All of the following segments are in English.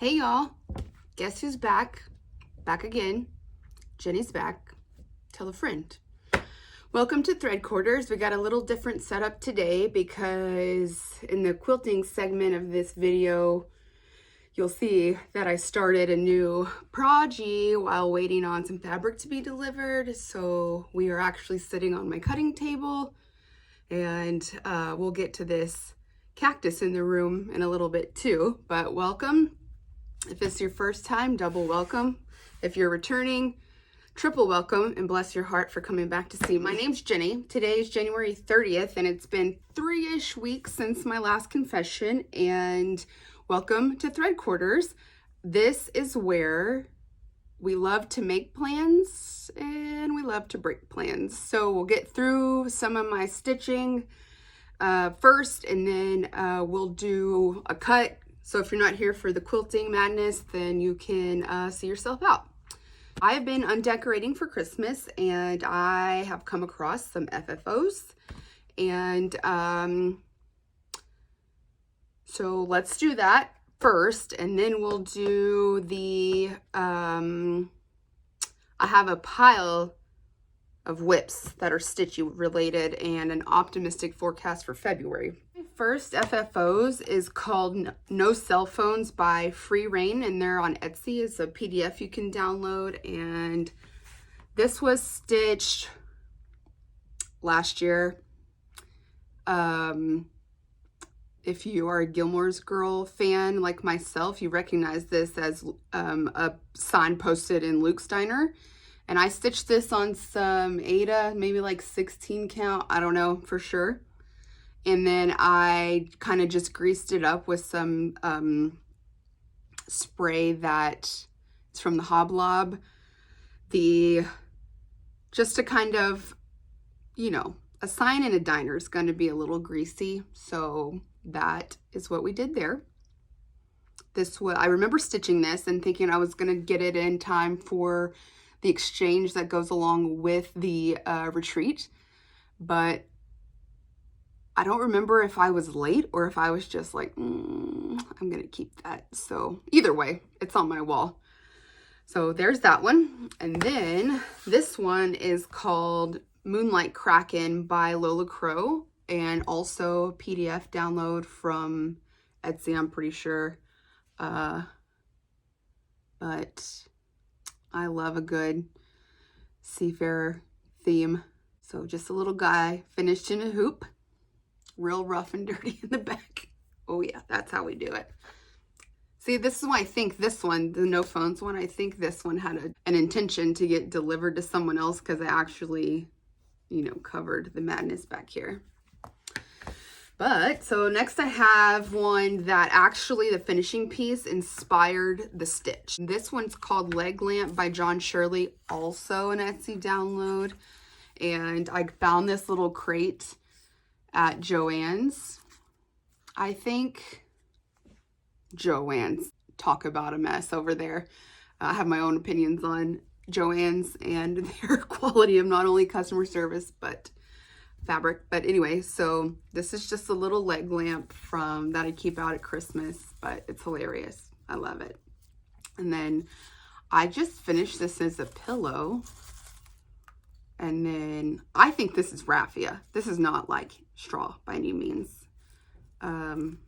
Hey y'all, guess who's back? Back again. Jenny's back. Tell a friend. Welcome to Thread Quarters. We got a little different setup today because in the quilting segment of this video, you'll see that I started a new project while waiting on some fabric to be delivered. So we are actually sitting on my cutting table, and we'll get to this cactus in the room in a little bit too, but welcome. If it's your first time, double welcome. If you're returning, triple welcome, and bless your heart for coming back to see me. My name's Jenny. Today is January 30th, and it's been 3-ish weeks since my last confession, and welcome to Thread Quarters. This is where we love to make plans, and we love to break plans. So we'll get through some of my stitching first, and then we'll do a cut. So if you're not here for the quilting madness, then you can see yourself out. I have been undecorating for Christmas, and I have come across some FFOs, and so let's do that first, and then we'll do the I have a pile of whips that are stitchy related and an optimistic forecast for February. First FFOs is called No Cell Phones by Free Reign, and they're on Etsy. It's a PDF you can download, and this was stitched last year. If you are a Gilmore's Girl fan like myself, you recognize this as a sign posted in Luke Steiner. And I stitched this on some Ada, maybe like 16 count, I don't know for sure. And then I kind of just greased it up with some spray that is from the Hoblob. Just to kind of, you know, a sign in a diner is going to be a little greasy. So that is what we did there. I remember stitching this and thinking I was going to get it in time for the exchange that goes along with the retreat, but I don't remember if I was late or if I was just like, I'm gonna keep that. So either way, it's on my wall. So there's that one. And then this one is called Moonlight Kraken by Lola Crow, and also a PDF download from Etsy, I'm pretty sure. But I love a good seafarer theme. So just a little guy finished in a hoop, real rough and dirty in the back. Oh yeah, that's how we do it. See, this is why I think this one, the no phones one, I think this one had an intention to get delivered to someone else, because I actually, you know, covered the madness back here. But so next I have one that actually the finishing piece inspired the stitch. This one's called Leg Lamp by John Shirley, also an Etsy download. And I found this little crate at Joann's. I think Joann's, talk about a mess over there. I have my own opinions on Joann's and their quality of not only customer service, but fabric. But anyway, so this is just a little leg lamp that I keep out at Christmas, but it's hilarious. I love it. And then I just finished this as a pillow, and then I think this is raffia. This is not like straw by any means. And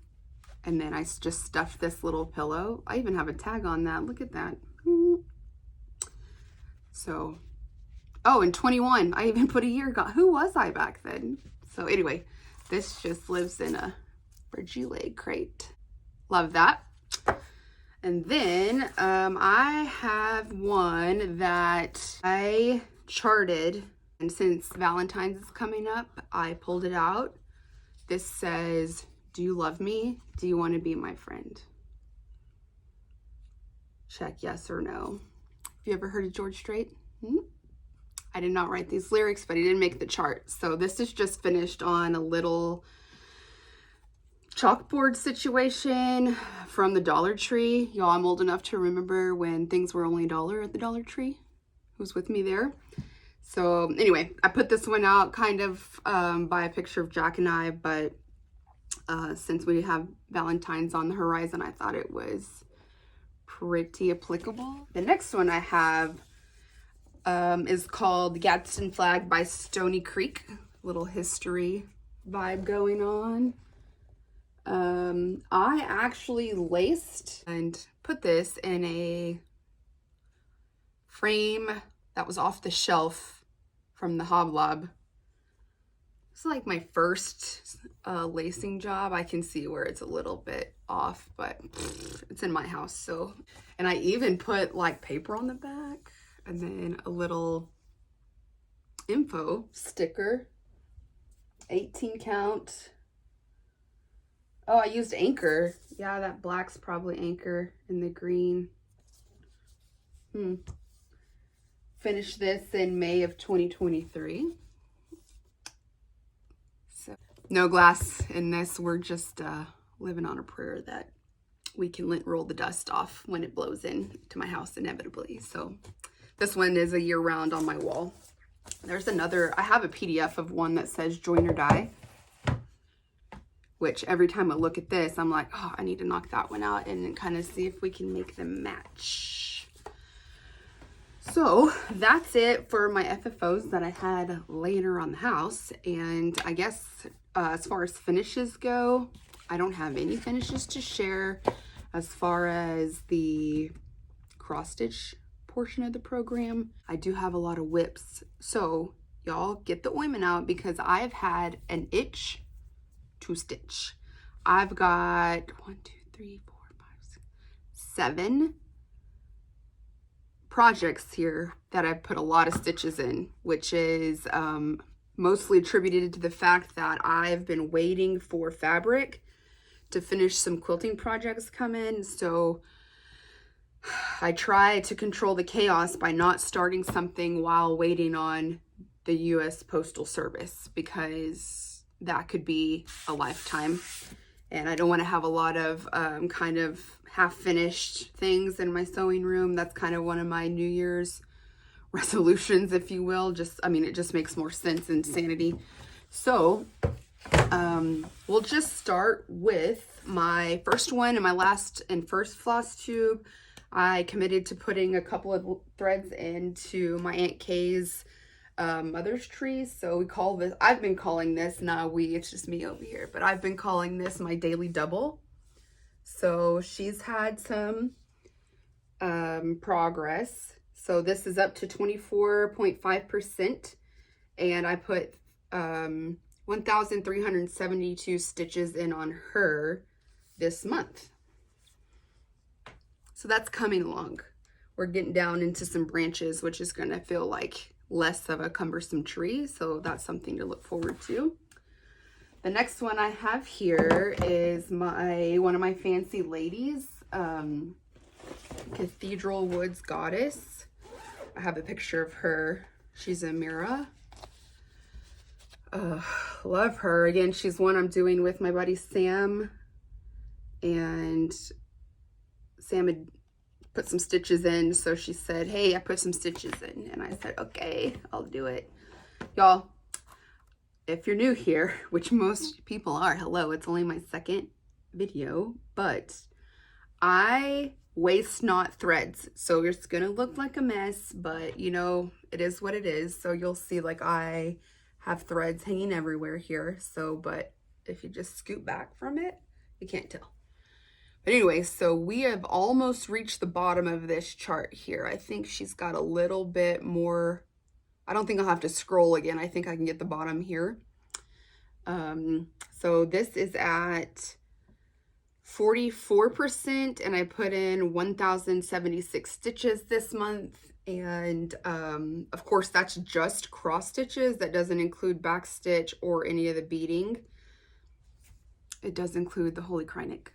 then I just stuffed this little pillow. I even have a tag on that. Look at that. So oh, and 21, I even put a year ago. Who was I back then? So anyway, this just lives in a fragile crate. Love that. And then I have one that I charted, and since Valentine's is coming up, I pulled it out. This says, "Do you love me? Do you want to be my friend?" Check yes or no. Have you ever heard of George Strait? I did not write these lyrics, but he didn't make the chart. So this is just finished on a little chalkboard situation from the Dollar Tree. Y'all, I'm old enough to remember when things were only $1 at the Dollar Tree. Who's with me there? So anyway, I put this one out kind of by a picture of Jack and I, but since we have Valentine's on the horizon, I thought it was pretty applicable. The next one I have is called Gadsden Flag by Stony Creek. Little history vibe going on. I actually laced and put this in a frame that was off the shelf from the Hoblob. It's like my first lacing job. I can see where it's a little bit off, but it's in my house. So, and I even put like paper on the back and then a little info sticker, 18 count. Oh, I used Anchor. Yeah, that black's probably Anchor and the green. Finished this in May of 2023. So no glass in this. We're just living on a prayer that we can roll the dust off when it blows in to my house inevitably. So this one is a year round on my wall. There's another, I have a PDF of one that says join or die, which every time I look at this, I'm like, oh, I need to knock that one out and kind of see if we can make them match. So that's it for my FFOs that I had laying around the house. And I guess as far as finishes go, I don't have any finishes to share as far as the cross stitch portion of the program. I do have a lot of whips. So y'all get the ointment out because I've had an itch to stitch. I've got 7 projects here that I've put a lot of stitches in, which is mostly attributed to the fact that I've been waiting for fabric to finish some quilting projects come in. So I try to control the chaos by not starting something while waiting on the US Postal Service, because that could be a lifetime. And I don't want to have a lot of kind of half-finished things in my sewing room. That's kind of one of my New Year's resolutions, if you will. It just makes more sense and sanity. So we'll just start with my first one and my last and first floss tube. I committed to putting a couple of threads into my Aunt Kay's mother's tree. So we call this, I've been calling this, it's just me over here, but I've been calling this my daily double. So she's had some progress. So this is up to 24.5%, and I put 1,372 stitches in on her this month. So that's coming along. We're getting down into some branches, which is going to feel like less of a cumbersome tree. So that's something to look forward to. The next one I have here is one of my fancy ladies, Cathedral Woods Goddess. I have a picture of her. She's a Mira. Love her. Again, she's one I'm doing with my buddy Sam. And Sam had put some stitches in, so she said, hey, I put some stitches in. And I said, okay, I'll do it. Y'all, if you're new here, which most people are, hello, it's only my second video, but I waste not threads. So it's gonna look like a mess, but you know, it is what it is. So you'll see like I have threads hanging everywhere here. So, but if you just scoot back from it, you can't tell. But anyway, so we have almost reached the bottom of this chart here. I think she's got a little bit more. I don't think I'll have to scroll again. I think I can get the bottom here. So this is at 44%, and I put in 1,076 stitches this month. And of course, that's just cross stitches. That doesn't include back stitch or any of the beading. It does include the Holy Krynic.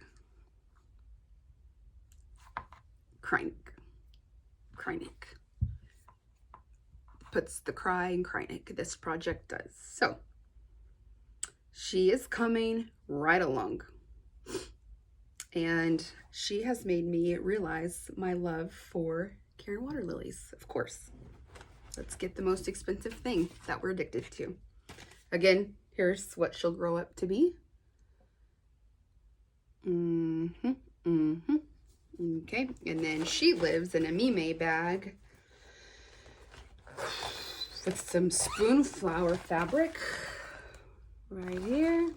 Puts the cry in Krynic. This project does. So she is coming right along, and she has made me realize my love for Karen water lilies. Of course, let's get the most expensive thing that we're addicted to. Again, here's what she'll grow up to be. Okay, and then she lives in a Mime bag with some spoon flower fabric right here,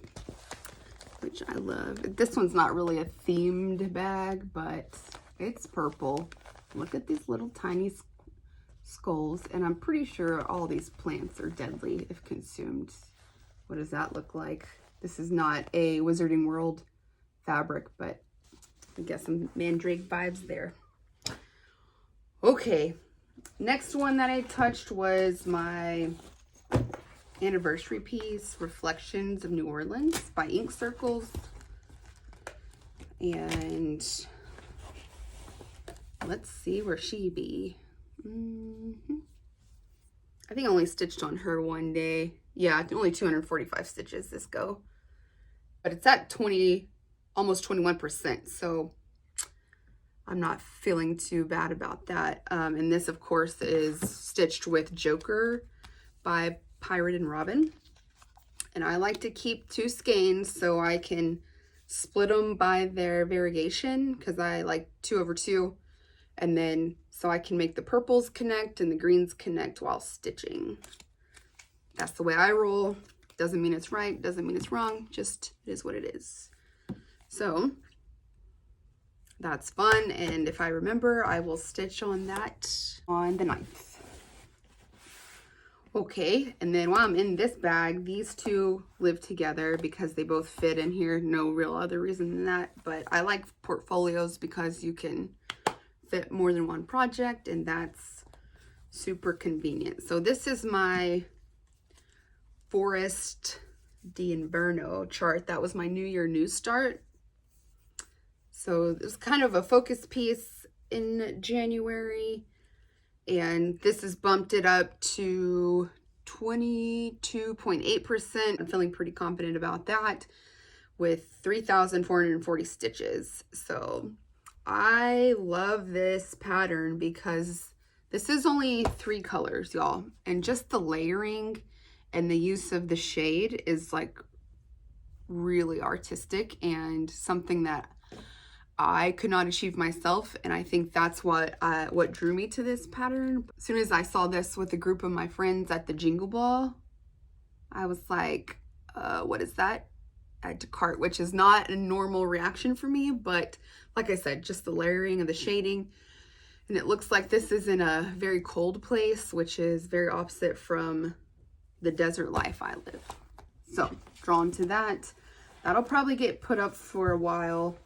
which I love. This one's not really a themed bag, but it's purple. Look at these little tiny skulls, and I'm pretty sure all these plants are deadly if consumed. What does that look like? This is not a Wizarding World fabric, but I guess some mandrake vibes there. Okay, next one that I touched was my anniversary piece, Reflections of New Orleans by Ink Circles. And let's see where she be. I think I only stitched on her one day. Yeah, only 245 stitches this go. But it's at almost 21%, so I'm not feeling too bad about that. And this, of course, is stitched with Joker by Pirate and Robin. And I like to keep 2 skeins so I can split them by their variegation, because I like 2 over 2. And then so I can make the purples connect and the greens connect while stitching. That's the way I roll. Doesn't mean it's right, doesn't mean it's wrong, just it is what it is. So that's fun, and if I remember, I will stitch on that on the 9th. Okay, and then while I'm in this bag, these 2 live together because they both fit in here. No real other reason than that, but I like portfolios because you can fit more than one project, and that's super convenient. So this is my Forest d'Inverno chart. That was my New Year New Start. So it was kind of a focus piece in January, and this has bumped it up to 22.8%. I'm feeling pretty confident about that with 3,440 stitches. So I love this pattern because this is only 3 colors, y'all, and just the layering and the use of the shade is like really artistic and something that I could not achieve myself, and I think that's what drew me to this pattern. As soon as I saw this with a group of my friends at the Jingle Ball, I was like, what is that? Add to cart, which is not a normal reaction for me, but like I said, just the layering and the shading. And it looks like this is in a very cold place, which is very opposite from the desert life I live. So drawn to that. That'll probably get put up for a while,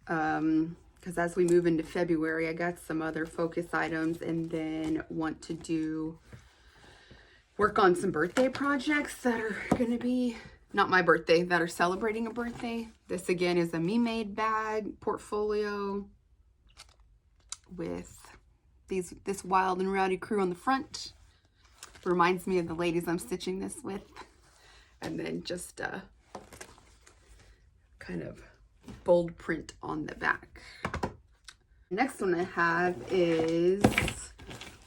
because as we move into February, I got some other focus items, and then want to work on some birthday projects that are going to be not my birthday, that are celebrating a birthday. This again is a me-made bag portfolio with this wild and rowdy crew on the front. Reminds me of the ladies I'm stitching this with. And then just kind of bold print on the back. Next one I have is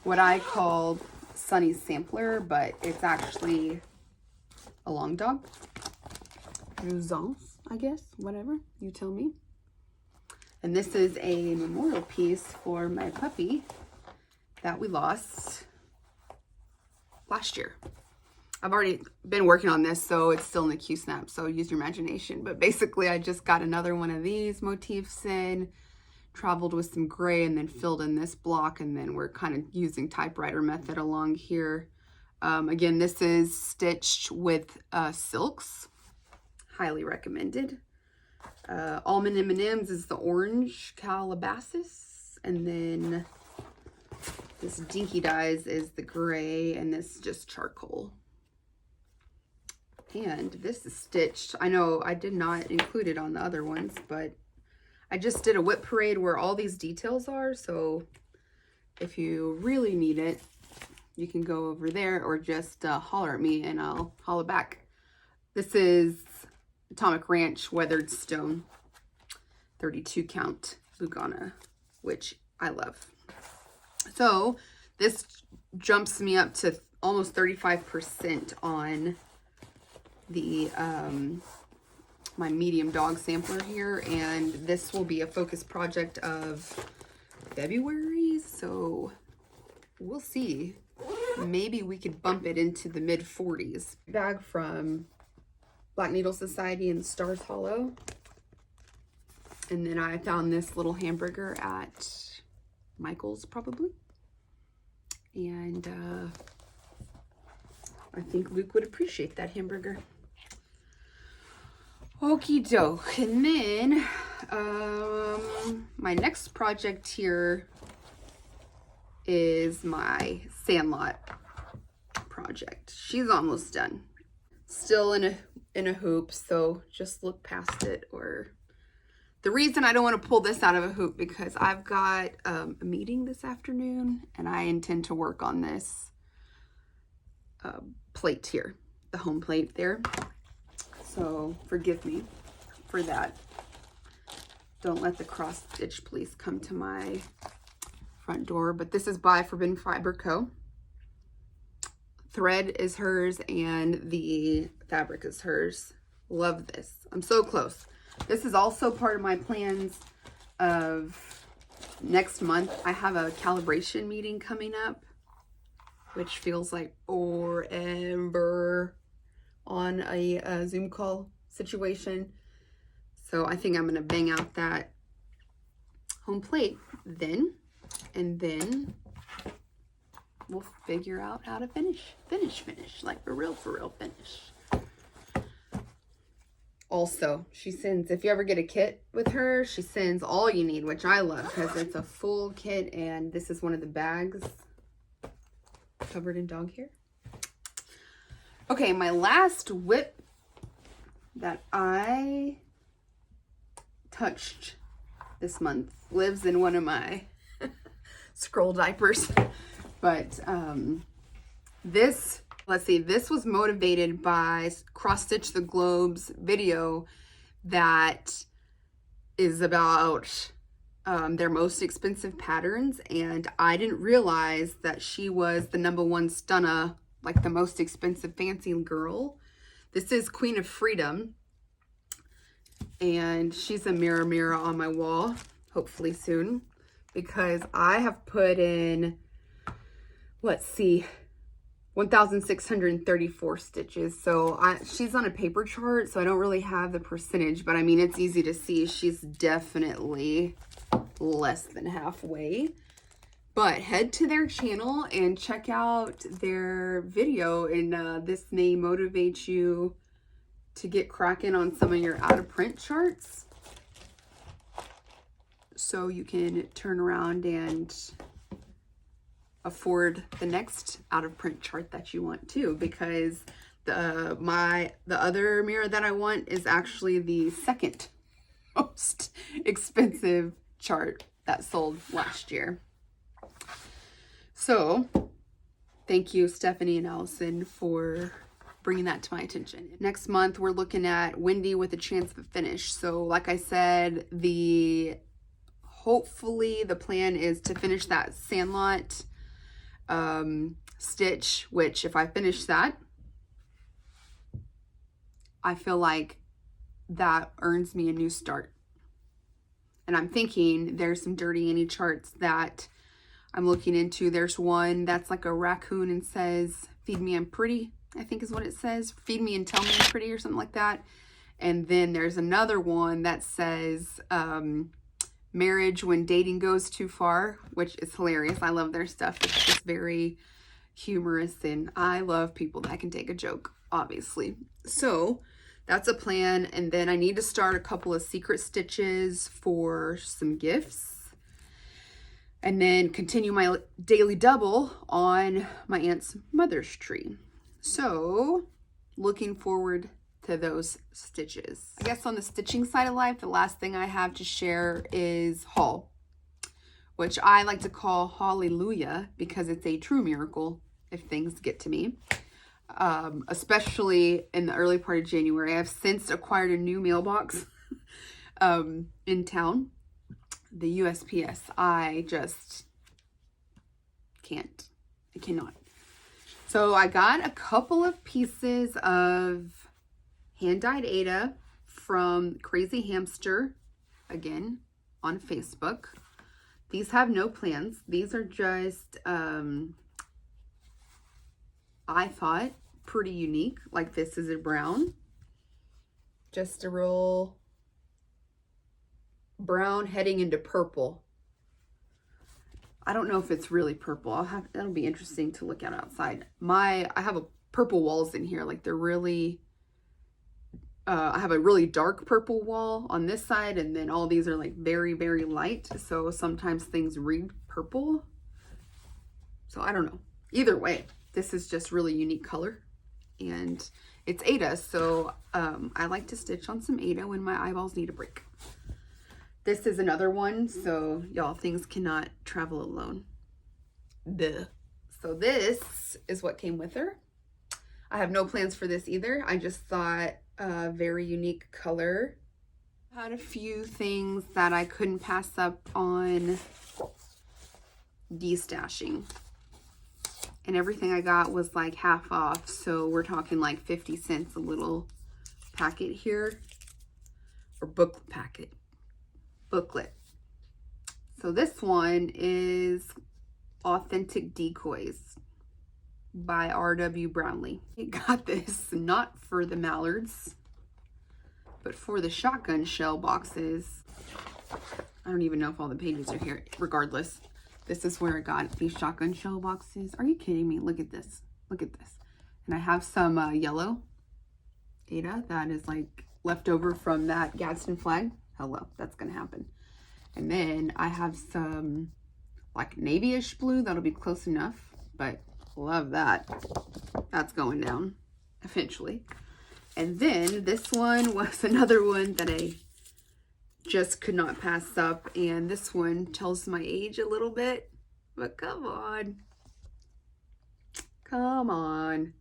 what I call Sunny's Sampler, but it's actually a long dog. Jouissance, I guess, whatever, you tell me. And this is a memorial piece for my puppy that we lost last year. I've already been working on this, so it's still in the Q-snap, so use your imagination. But basically, I just got another one of these motifs in, traveled with some gray, and then filled in this block, and then we're kind of using typewriter method along here. Again, this is stitched with silks. Highly recommended. Almond M&M's is the orange Calabasas, and then this Dinky Dyes is the gray, and this is just charcoal. And this is stitched. I know I did not include it on the other ones, but I just did a whip parade where all these details are. So if you really need it, you can go over there or just holler at me and I'll holler back. This is Atomic Ranch Weathered Stone 32 count Lugana, which I love. So this jumps me up to almost 35% on the my medium dog sampler here, and this will be a focus project of February, so we'll see. Maybe we could bump it into the mid 40s. Bag from Black Needle Society and Stars Hollow. And then I found this little hamburger at Michael's probably. And I think Luke would appreciate that hamburger. Okie doke. And then my next project here is my Sandlot project. She's almost done. Still in a hoop, so just look past it. Or the reason I don't want to pull this out of a hoop because I've got a meeting this afternoon and I intend to work on this plate here, the home plate there. So forgive me for that. Don't let the cross stitch please come to my front door. But this is by Forbidden Fiber Co. Thread is hers and the fabric is hers. Love this. I'm so close. This is also part of my plans of next month. I have a calibration meeting coming up, which feels like forever on a Zoom call situation. So I think I'm going to bang out that home plate then, and then we'll figure out how to finish, like for real finish. Also, she sends, if you ever get a kit with her, she sends all you need, which I love because it's a full kit, and this is one of the bags covered in dog hair. Okay, my last whip that I touched this month lives in one of my scroll diapers. But this, let's see, this was motivated by Cross Stitch the Globe's video that is about their most expensive patterns, and I didn't realize that she was the #1 stunner, like the most expensive fancy girl. This is Queen of Freedom, and she's a mirror on my wall, hopefully soon, because I have put in, let's see, 1,634 stitches. So she's on a paper chart, so I don't really have the percentage, but I mean, it's easy to see she's definitely less than halfway. But head to their channel and check out their video, and this may motivate you to get cracking on some of your out of print charts, so you can turn around and afford the next out of print chart that you want too, because the other mirror that I want is actually the second most expensive chart that sold last year. So thank you, Stephanie and Allison, for bringing that to my attention. Next month, we're looking at Windy with a Chance of a Finish. So like I said, hopefully the plan is to finish that Sandlot stitch, which if I finish that, I feel like that earns me a new start. And I'm thinking there's some Dirty Annie charts that I'm looking into. There's one that's like a raccoon and says, "Feed me, I'm pretty," I think is what it says. "Feed me and tell me I'm pretty," or something like that. And then there's another one that says, "Marriage when dating goes too far," which is hilarious. I love their stuff. It's just very humorous, and I love people that can take a joke, obviously. So that's a plan. And then I need to start a couple of secret stitches for some gifts, and then continue my daily double on my aunt's mother's tree. So looking forward to those stitches. I guess on the stitching side of life, the last thing I have to share is haul, which I like to call haul-lelujah because it's a true miracle if things get to me. Especially in the early part of January. I've since acquired a new mailbox in town, the USPS. I just can't. I cannot. So I got a couple of pieces of hand-dyed Aida from Crazy Hamster, again, on Facebook. These have no plans. These are just, I thought, pretty unique. Like, this is a brown. Just a real brown heading into purple. I don't know if it's really purple. That'll be interesting to look at outside. I have a purple walls in here. Like, they're really, I have a really dark purple wall on this side, and then all these are like very, very light. So sometimes things read purple. So I don't know. Either way, this is just really unique color, and it's Aida. So I like to stitch on some Aida when my eyeballs need a break. This is another one, so y'all, things cannot travel alone. Duh. So this is what came with her. I have no plans for this either. I just thought a very unique color. I had a few things that I couldn't pass up on destashing. And everything I got was like half off, so we're talking like 50 cents a little packet here, or booklet. So this one is Authentic Decoys by R.W. Brownlee. I got this not for the mallards, but for the shotgun shell boxes. I don't even know if all the pages are here. Regardless, this is where I got these shotgun shell boxes. Are you kidding me? Look at this. Look at this. And I have some yellow Aida that is like left over from that Gadsden flag. Hello, that's gonna happen. And then I have some like navy-ish blue. That'll be close enough, but love that. That's going down eventually. And then this one was another one that I just could not pass up. And this one tells my age a little bit, but come on. Come on.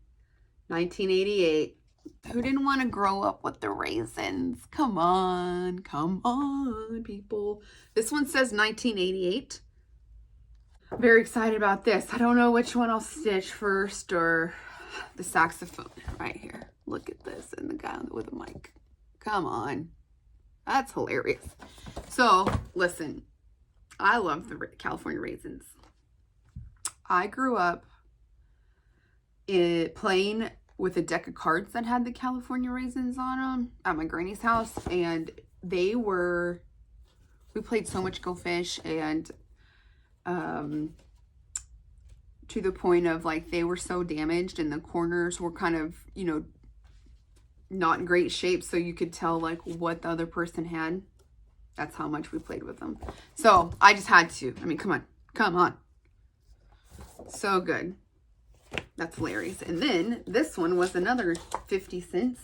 1988. Who didn't want to grow up with the raisins? Come on, people. This one says 1988. I'm very excited about this. I don't know which one I'll stitch first, or the saxophone right here. Look at this, and the guy with the mic. Come on. That's hilarious. So, listen, I love the California raisins. I grew up playing with a deck of cards that had the California raisins on them at my granny's house, and we played so much Go Fish, and to the point of like they were so damaged and the corners were kind of, you know, not in great shape, so you could tell like what the other person had. That's how much we played with them. So I just had to. I mean, come on. So good. That's hilarious. And then this one was another 50 cents.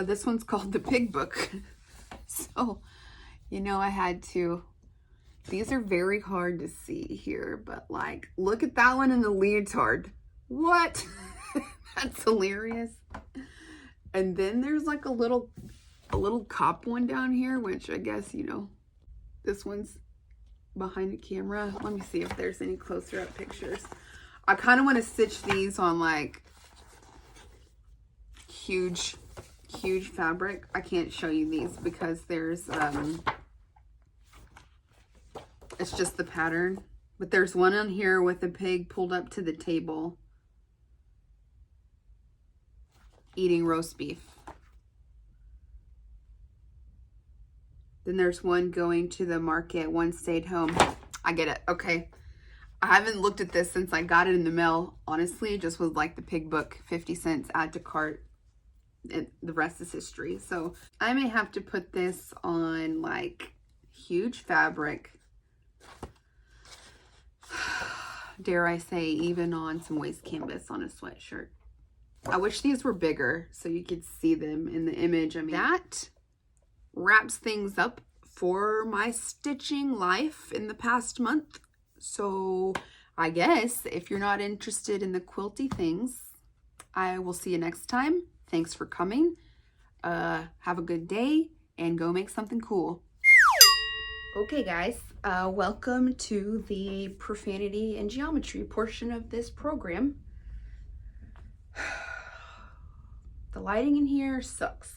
This one's called the Pig Book. So, you know, I had to. These are very hard to see here, but like, look at that one in the leotard. What? That's hilarious. And then there's like a little cop one down here, which I guess, you know, this one's behind the camera. Let me see if there's any closer up pictures. I kind of want to stitch these on like huge fabric. I can't show you these because there's it's just the pattern, but there's one on here with a pig pulled up to the table eating roast beef. Then there's one going to the market, one stayed home. I get it. Okay. I haven't looked at this since I got it in the mail. Honestly, it just was like the Pig Book, 50 cents, add to cart. The rest is history. So I may have to put this on like huge fabric. Dare I say, even on some waist canvas on a sweatshirt. I wish these were bigger so you could see them in the image. I mean, that wraps things up for my stitching life in the past month. So I guess if you're not interested in the quilty things, I will see you next time. Thanks for coming. Have a good day and go make something cool. Okay guys, welcome to the profanity and geometry portion of this program. The lighting in here sucks.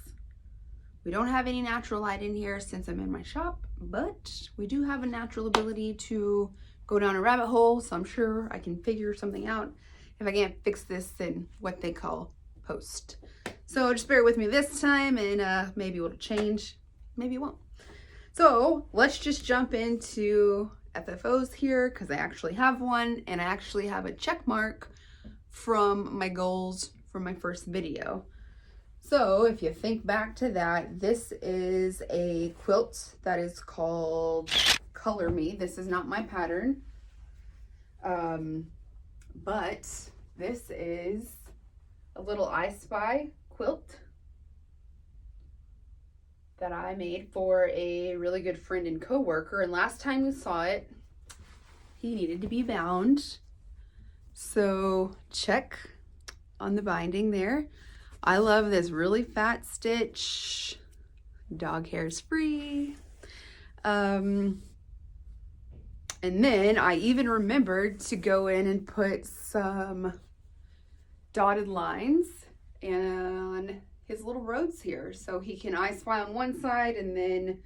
We don't have any natural light in here since I'm in my shop, but we do have a natural ability to go down a rabbit hole, so I'm sure I can figure something out if I can't fix this in what they call post. So just bear with me this time, and maybe it'll change, maybe it won't. So let's just jump into FFOs here, because I actually have one, and I actually have a check mark from my goals from my first video. So if you think back to that, this is a quilt that is called Color Me. This is not my pattern, but this is a little I Spy quilt that I made for a really good friend and coworker. And last time we saw it, he needed to be bound. So check on the binding there. I love this really fat stitch. Dog hair's free. And then I even remembered to go in and put some dotted lines and his little roads here, so he can I Spy on one side and then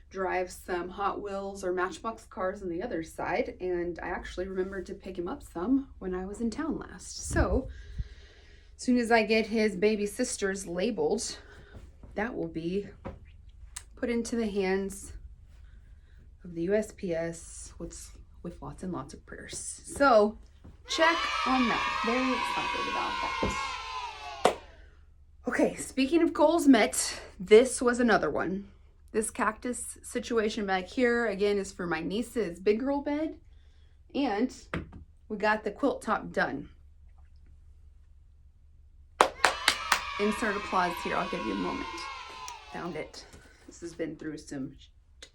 drive some Hot Wheels or Matchbox cars on the other side. And I actually remembered to pick him up some when I was in town last. So as soon as I get his baby sisters labeled, that will be put into the hands of the USPS with lots and lots of prayers. So check on that. Very excited about that. Okay, speaking of goals met, this was another one. This cactus situation back here, again, is for my niece's big girl bed. And we got the quilt top done. Insert applause here. I'll give you a moment. Found it. This has been through some shit.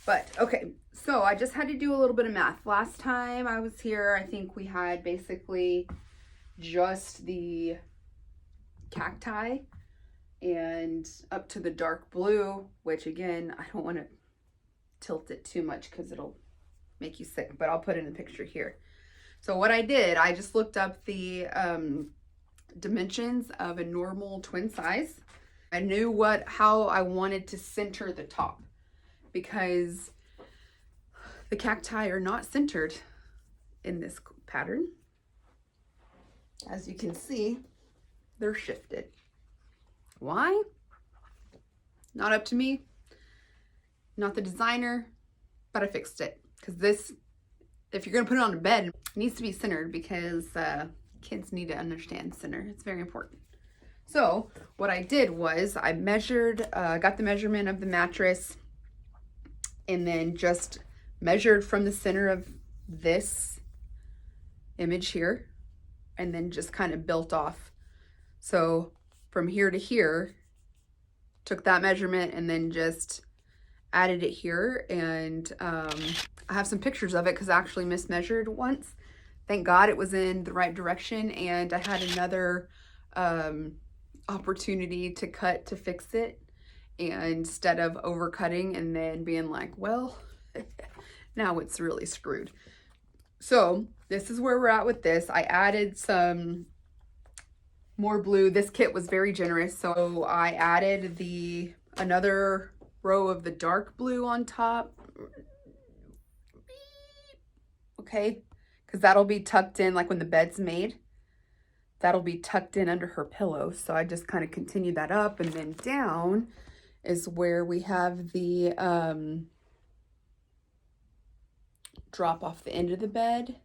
But okay, so I just had to do a little bit of math. Last time I was here, I think we had basically just the cacti and up to the dark blue, which again, I don't want to tilt it too much because it'll make you sick, but I'll put in a picture here. So what I did, I just looked up the dimensions of a normal twin size. I knew how I wanted to center the top, because the cacti are not centered in this pattern. As you can see, they're shifted. Why? Not up to me, not the designer, but I fixed it, because this, if you're gonna put it on a bed, it needs to be centered, because kids need to understand center. It's very important. So what I did was I measured, got the measurement of the mattress, and then just measured from the center of this image here, and then just kind of built off. So from here to here, took that measurement and then just added it here. And I have some pictures of it because I actually mismeasured once. Thank God it was in the right direction, and I had another opportunity to cut to fix it, and instead of overcutting and then being like, well, now it's really screwed. So this is where we're at with this. I added some more blue. This kit was very generous, so I added another row of the dark blue on top. Okay, because that'll be tucked in, like when the bed's made, that'll be tucked in under her pillow. So I just kind of continued that up, and then down is where we have the drop off the end of the bed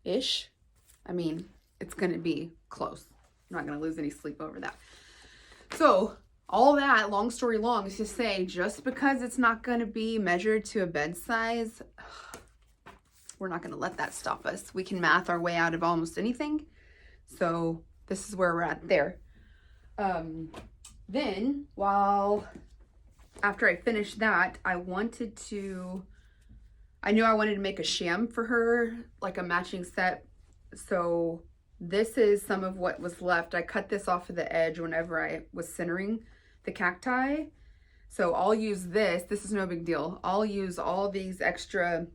ish. I mean, it's gonna be close. I'm not gonna lose any sleep over that. So all that, long story long, is to say, just because it's not gonna be measured to a bed size, we're not gonna let that stop us. We can math our way out of almost anything. So this is where we're at there. Then after I finished that, I knew I wanted to make a sham for her, like a matching set. So this is some of what was left. I cut this off of the edge whenever I was centering the cacti. So I'll use this. This is no big deal. I'll use all these extra.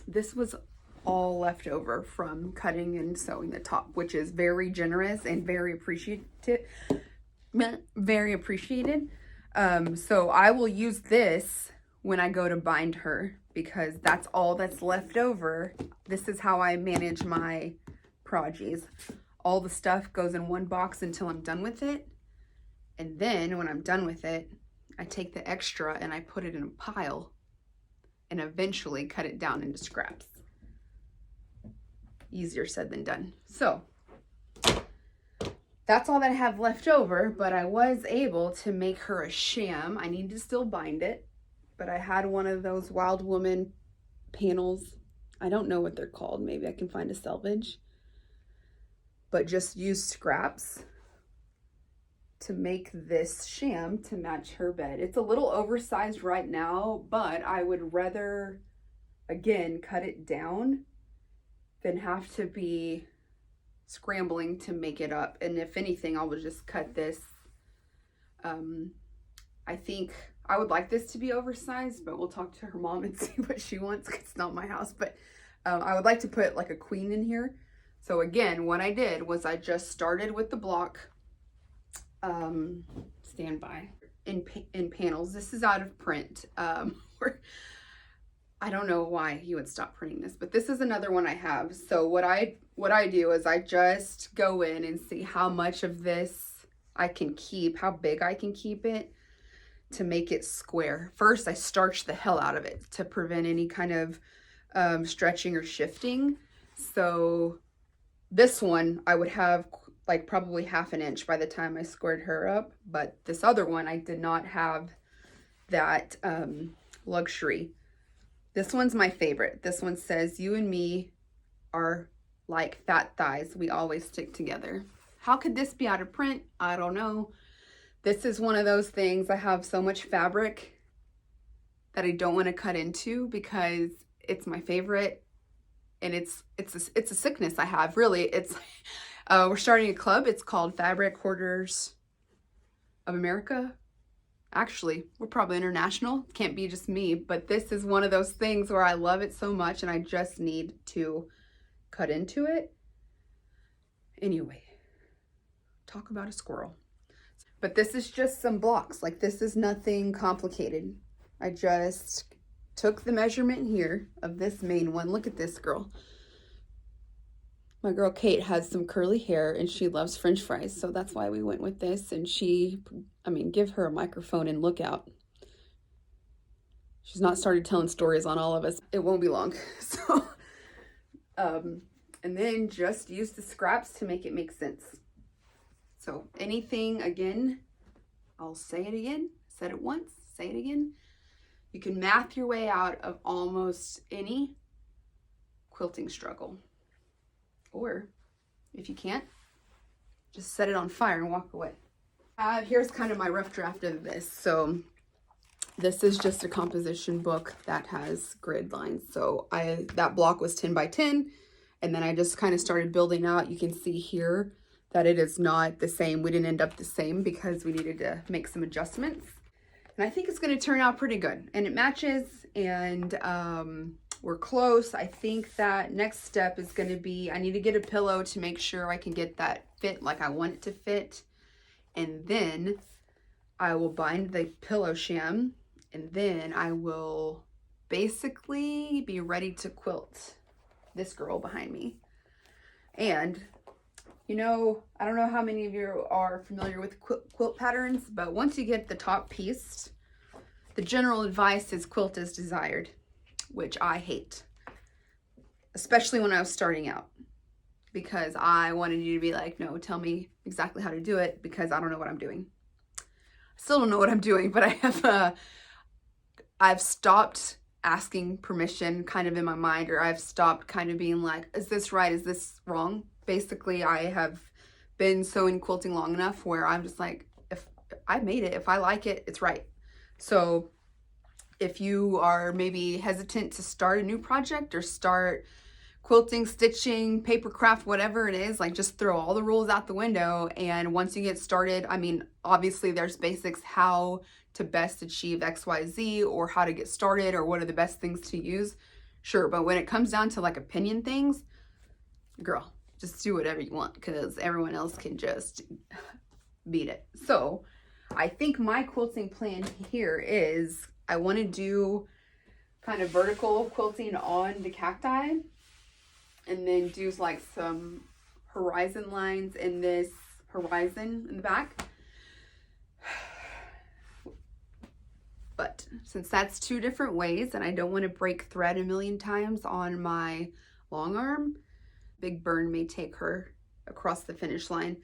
This was all left over from cutting and sewing the top, which is very generous and very appreciated. So I will use this when I go to bind her because that's all that's left over. This is how I manage my projects. All the stuff goes in one box until I'm done with it. And then when I'm done with it, I take the extra and I put it in a pile and eventually cut it down into scraps. Easier said than done. So that's all that I have left over, but I was able to make her a sham. I need to still bind it, but I had one of those Wild Woman panels. I don't know what they're called. Maybe I can find a salvage. But just use scraps to make this sham to match her bed. It's a little oversized right now, but I would rather, again, cut it down than have to be scrambling to make it up. And if anything, I will just cut this. I think I would like this to be oversized, but we'll talk to her mom and see what she wants. It's not my house, but I would like to put like a queen in here. So again, what I did was I just started with the block, stand by, in panels. This is out of print. I don't know why you would stop printing this, but this is another one I have. So what I do is I just go in and see how much of this I can keep, how big I can keep it to make it square. First, I starch the hell out of it to prevent any kind of stretching or shifting. So this one I would have like probably 1/2 inch by the time I squared her up, but this other one I did not have that luxury. This one's my favorite. This one says, "You and me are like fat thighs. We always stick together." How could this be out of print? I don't know. This is one of those things. I have so much fabric that I don't want to cut into because it's my favorite, and it's a sickness I have. Really, it's we're starting a club. It's called Fabric Hoarders of America. Actually, we're probably international. Can't be just me, but this is one of those things where I love it so much and I just need to cut into it. Anyway, talk about a squirrel. But this is just some blocks. Like, this is nothing complicated. I just took the measurement here of this main one. Look at this girl. My girl Kate has some curly hair and she loves French fries, so that's why we went with this. And give her a microphone and look out. She's not started telling stories on all of us. It won't be long. So, and then just use the scraps to make it make sense. So anything, again, I'll say it again, said it once, say it again. You can math your way out of almost any quilting struggle. Or if you can't, just set it on fire and walk away. Here's kind of my rough draft of this. So this is just a composition book that has grid lines. So that block was 10 by 10, and then I just kind of started building out. You can see here that it is not the same. We didn't end up the same because we needed to make some adjustments. And I think it's going to turn out pretty good. And it matches, and we're close. I think that next step is going to be, I need to get a pillow to make sure I can get that fit like I want it to fit. And then I will bind the pillow sham, and then I will basically be ready to quilt this girl behind me. And you know, I don't know how many of you are familiar with quilt patterns, but once you get the top piece, the general advice is quilt as desired, which I hate, especially when I was starting out, because I wanted you to be like, no, tell me exactly how to do it, because I don't know what I'm doing. I still don't know what I'm doing, but I've stopped asking permission kind of in my mind, or I've stopped kind of being like, is this right? Is this wrong? Basically, I have been so in quilting long enough where I'm just like, if I made it, if I like it, it's right. So if you are maybe hesitant to start a new project or start quilting, stitching, paper craft, whatever it is, like, just throw all the rules out the window. And once you get started, I mean, obviously there's basics, how to best achieve XYZ, or how to get started, or what are the best things to use. Sure, but when it comes down to like opinion things, girl, just do whatever you want, because everyone else can just beat it. So I think my quilting plan here is I want to do kind of vertical quilting on the cacti and then do like some horizon lines in this horizon in the back. But since that's two different ways and I don't want to break thread a million times on my long arm, Big Burn may take her across the finish line.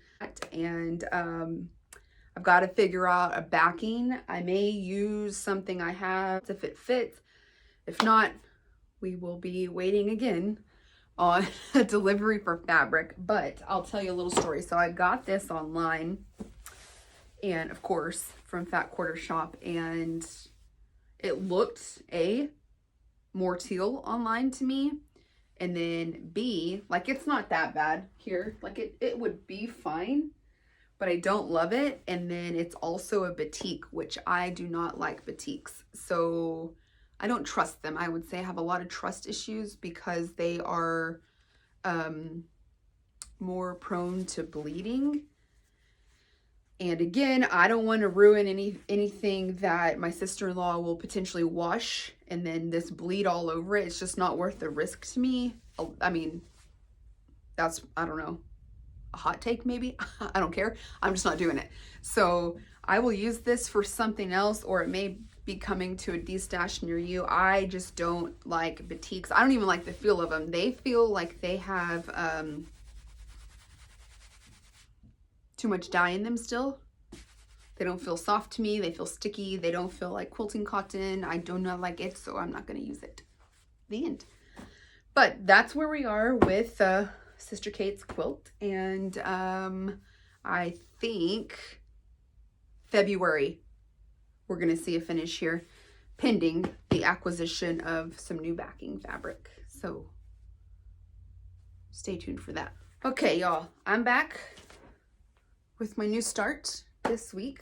And I've got to figure out a backing. I may use something I have if it fits. If not, we will be waiting again on a delivery for fabric. But I'll tell you a little story. So I got this online, and of course from Fat Quarter Shop, and it looked more teal online to me, and then B, like it's not that bad here, like it would be fine, but I don't love it. And then it's also a batik, which I do not like batiks, so I don't trust them. I would say I have a lot of trust issues because they are more prone to bleeding. And again, I don't want to ruin anything that my sister-in-law will potentially wash and then this bleed all over it. It's just not worth the risk to me. I mean, that's, I don't know, a hot take maybe. I don't care. I'm just not doing it. So I will use this for something else, or it may be coming to a de-stash near you. I just don't like batiks. I don't even like the feel of them. They feel like they have too much dye in them still. They don't feel soft to me. They feel sticky. They don't feel like quilting cotton. I do not like it, so I'm not going to use it. The end. But that's where we are with Sister Kate's quilt. And I think February we're going to see a finish here, pending the acquisition of some new backing fabric. So stay tuned for that. Okay, y'all, I'm back with my new start this week.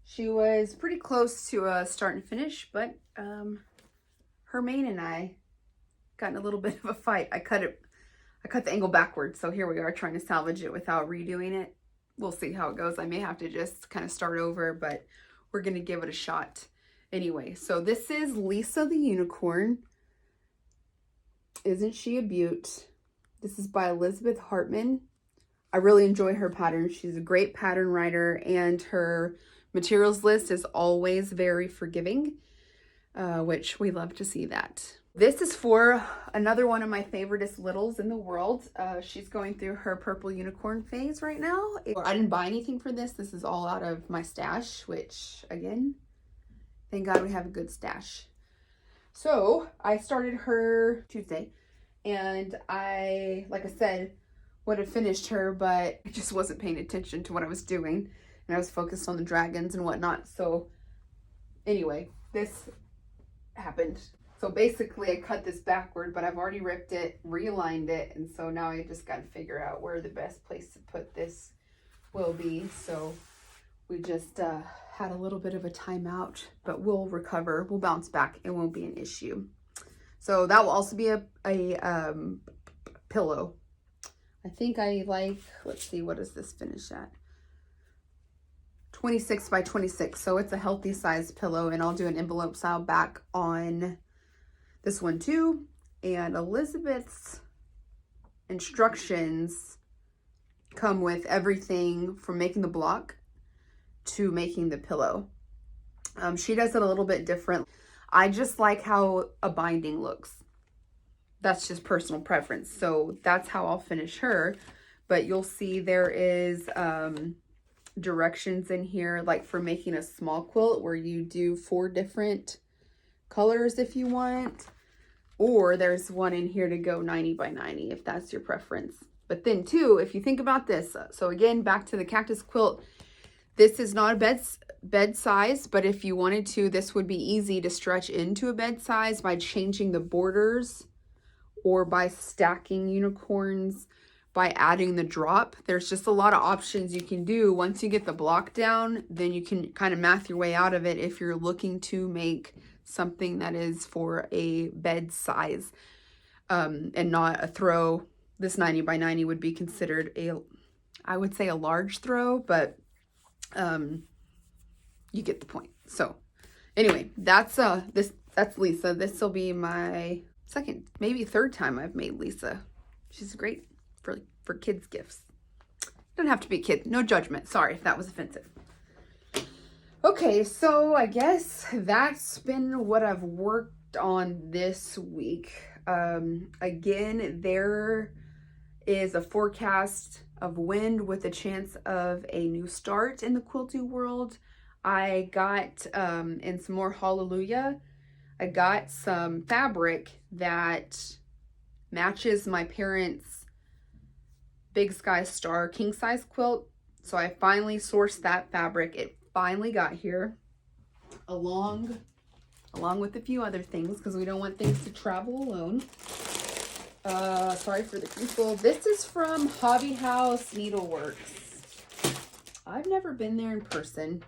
She was pretty close to a start and finish, but Hermaine and I got in a little bit of a fight. I cut the angle backwards, so here we are trying to salvage it without redoing it. We'll see how it goes. I may have to just kind of start over, but we're gonna give it a shot anyway. So this is Lisa the Unicorn. Isn't she a beaut? This is by Elizabeth Hartman. I really enjoy her pattern. She's a great pattern writer, and her materials list is always very forgiving, which we love to see that. This is for another one of my favoriteest littles in the world. She's going through her purple unicorn phase right now. I didn't buy anything for this. This is all out of my stash, which again, thank God we have a good stash. So I started her Tuesday, and like I said, would have finished her, but I just wasn't paying attention to what I was doing, and I was focused on the dragons and whatnot. So anyway, this happened. So basically I cut this backward, but I've already ripped it, realigned it, and so now I just got to figure out where the best place to put this will be. So we just had a little bit of a timeout, but we'll recover, we'll bounce back. It won't be an issue. So that will also be a pillow. I think I like, let's see, what does this finish at? 26 by 26. So it's a healthy size pillow, and I'll do an envelope style back on this one too. And Elizabeth's instructions come with everything from making the block to making the pillow. She does it a little bit different. I just like how a binding looks. That's just personal preference. So that's how I'll finish her. But you'll see there is directions in here, like for making a small quilt where you do 4 different colors if you want. Or there's one in here to go 90 by 90 if that's your preference. But then too, if you think about this, so again, back to the cactus quilt, this is not a bed size, but if you wanted to, this would be easy to stretch into a bed size by changing the borders, or by stacking unicorns, by adding the drop. There's just a lot of options you can do. Once you get the block down, then you can kind of math your way out of it if you're looking to make something that is for a bed size and not a throw. This 90 by 90 would be considered I would say a large throw, but you get the point. So anyway, that's Lisa. This will be my second, maybe third time I've made Lisa. She's great for kids gifts. Don't have to be a kid. No judgment. Sorry if that was offensive. Okay, so I guess that's been what I've worked on this week. Again, there is a forecast of wind with a chance of a new start in the quilting world. I got, in some more haul-lelujah, I got some fabric that matches my parents' Big Sky Star king size quilt. So I finally sourced that fabric. It finally got here along with a few other things because we don't want things to travel alone. Sorry for the people. This is from Hobby House Needleworks. I've never been there in person.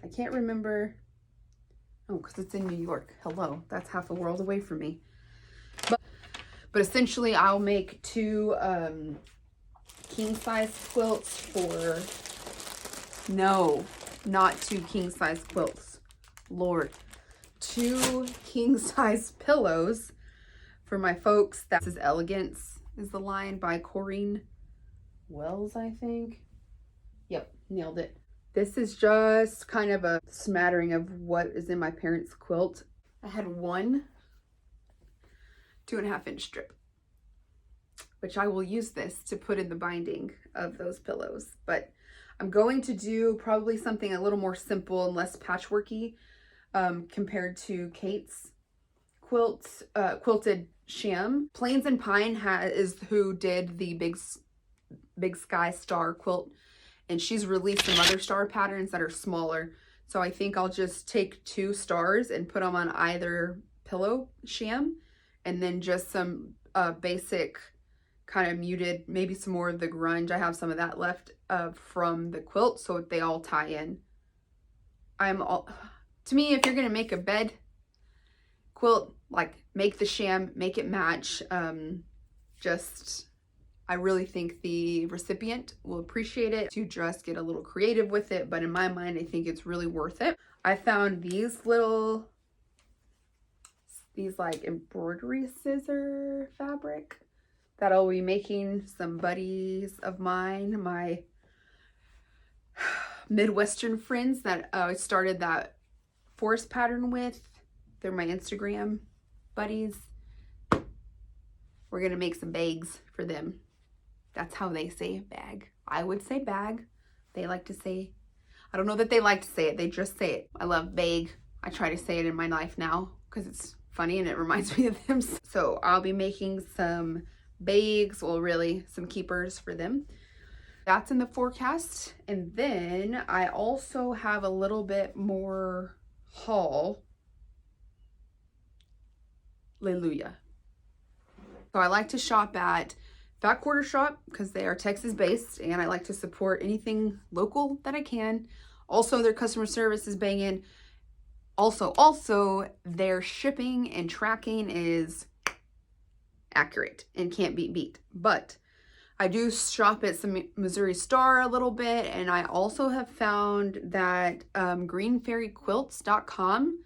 I can't remember. Oh, because it's in New York. Hello, that's half a world away from me. But essentially, I'll make two king size quilts for, no, not two king size quilts. Lord, two king size pillows for my folks. This is Elegance is the line by Corrine Wells, I think. Yep, nailed it. This is just kind of a smattering of what is in my parents' quilt. I had one 2.5 inch strip, which I will use this to put in the binding of those pillows. But I'm going to do probably something a little more simple and less patchworky compared to Kate's quilted sham. Plains and Pine is who did the Big Sky Star quilt, and she's released some other star patterns that are smaller. So I think I'll just take 2 stars and put them on either pillow sham, and then just some basic kind of muted, maybe some more of the grunge. I have some of that left from the quilt, so they all tie in. To me, if you're gonna make a bed quilt, like, make the sham, make it match. I really think the recipient will appreciate it to just get a little creative with it, but in my mind, I think it's really worth it. I found these like embroidery scissor fabric that I'll be making some buddies of mine, my Midwestern friends that I started that forest pattern with. They're my Instagram buddies. We're gonna make some bags for them. That's how they say bag. I would say bag. They like to say, I don't know that they like to say it, they just say it. I love bag. I try to say it in my life now because it's funny and it reminds me of them. So I'll be making some bags, well, really some keepers for them. That's in the forecast. And then I also have a little bit more haul-lelujah. So I like to shop at Fat Quarter Shop because they are Texas based, and I like to support anything local that I can. Also, their customer service is banging. Also their shipping and tracking is accurate and can't be beat. But I do shop at some Missouri Star a little bit, and I also have found that greenfairyquilts.com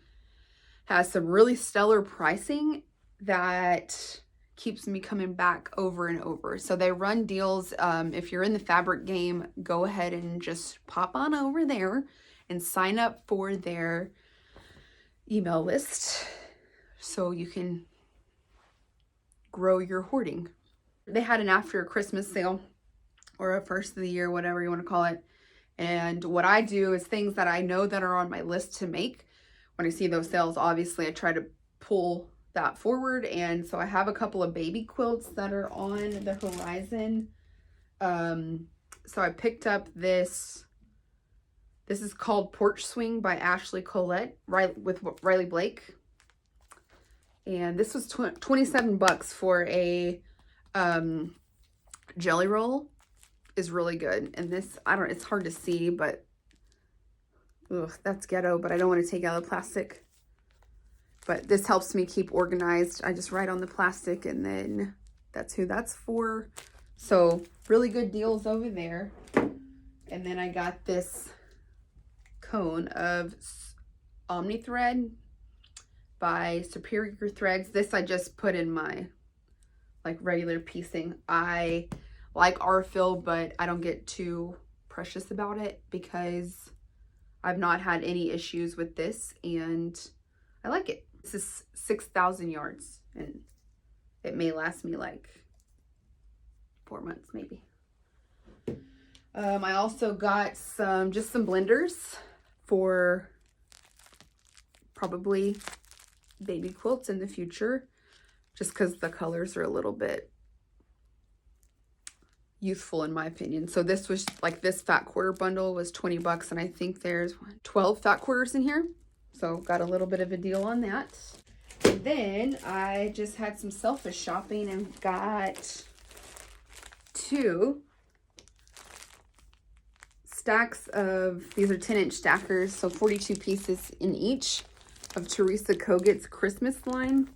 has some really stellar pricing that keeps me coming back over and over. So they run deals. If you're in the fabric game, go ahead and just pop on over there and sign up for their email list so you can grow your hoarding. They had an after Christmas sale or a first of the year, whatever you want to call it. And what I do is things that I know that are on my list to make. When I see those sales, obviously I try to pull that forward. And so I have a couple of baby quilts that are on the horizon. So I picked up this is called Porch Swing by Ashley Collette with Riley Blake. And this was $27 for a jelly roll. Is really good. And this, it's hard to see, but ugh, that's ghetto, but I don't want to take out the plastic. But this helps me keep organized. I just write on the plastic, and then that's who that's for. So really good deals over there. And then I got this cone of Omni Thread by Superior Threads. This I just put in my like regular piecing. I like R-fill, but I don't get too precious about it because I've not had any issues with this and I like it. This is 6,000 yards and it may last me like 4 months maybe. I also got just some blenders for probably baby quilts in the future, just because the colors are a little bit youthful in my opinion. So this was like, this fat quarter bundle was 20 bucks and I think there's 12 fat quarters in here. So got a little bit of a deal on that. And then I just had some selfish shopping and got 2 stacks of, these are 10-inch stackers, so 42 pieces in each of Teresa Kogut's Christmas line.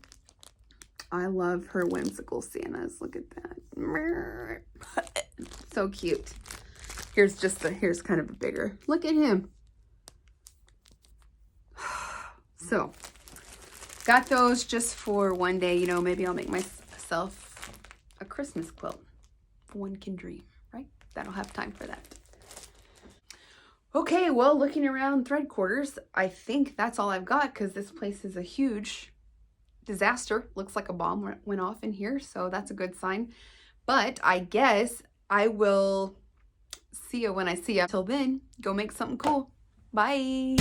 I love her whimsical Santas. Look at that. So cute. Here's kind of a bigger. Look at him. So, got those just for one day. You know, maybe I'll make myself a Christmas quilt. One can dream, right? That'll have time for that. Okay, well, looking around thread quarters, I think that's all I've got because this place is a huge disaster. Looks like a bomb went off in here, so that's a good sign. But I guess I will see you when I see you. Till then, go make something cool. Bye.